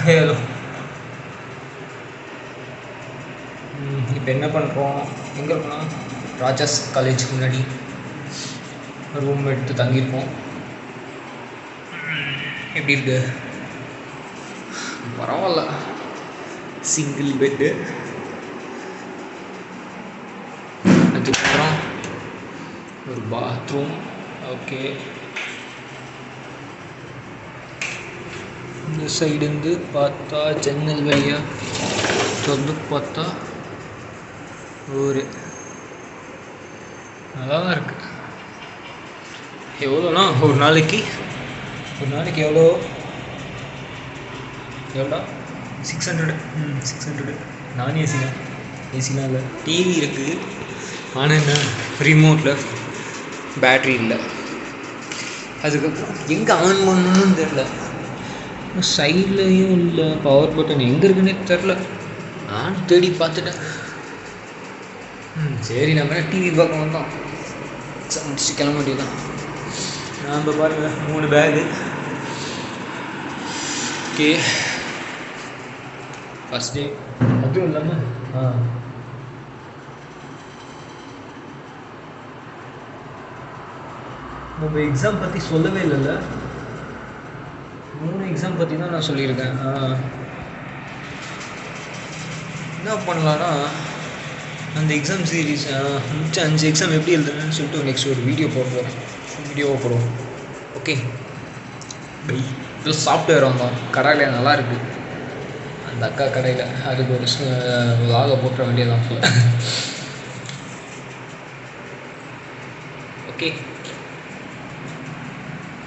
Hello. இப்போ என்ன பண்ணுறோம், எங்கே இருக்கோம்னா ராஜாஸ் காலேஜுக்கு முன்னாடி ரூம் எடுத்து தங்கியிருக்கோம். எப்படி இருக்கு? பரவாயில்ல, சிங்கிள் பெட்டு. அதுக்கப்புறம் ஒரு பாத்ரூம். ஓகே, இந்த சைடுந்து பார்த்தா ஜன்னல் வழியாக திறந்து பார்த்தா ஒரு நல்லா தான் இருக்குது. எவ்வளோனா ஒரு நாளைக்கு எவ்வளோ 600. 600 நான் ஏசி தான். ஏசிலாம் இல்லை, டிவி இருக்குது. ஆனால் என்ன, ரிமோட்டில் பேட்ரி இல்லை. அதுக்கப்புறம் எங்கே ஆன் பண்ணணும்னு தெரில. சைட்லேயும் இல்லை, பவர் பட்டன் எங்கே இருக்குன்னே தெரில. நான் தேடி பார்த்துட்டேன். சரி, நம்ம டிவி பார்க்க வந்தோம், முடிச்சுட்டு கிளம்ப வேண்டியதான். நாம் பாருங்கள் 3 பேகு. Okay, first day. அதுவும் இல்லாமல் நம்ம எக்ஸாம் பற்றி சொல்லவே இல்லைல்ல. 3 எக்ஸாம் பற்றி தான் நான் சொல்லியிருக்கேன். என்ன பண்ணலான்னா, அந்த எக்ஸாம் சீரீஸ் மிச்ச 5 எக்ஸாம் எப்படி எழுதுறேன்னு சொல்லிட்டு நெக்ஸ்ட் ஒரு வீடியோவாக போடுவோம். Okay bye. இப்போ சாஃப்ட்வேர் வந்தோம், கடையில் நல்லா இருக்குது. அந்த அக்கா கடையில் அதுக்கு ஒரு லாகை போட்டுற வேண்டியதான். ஓகே.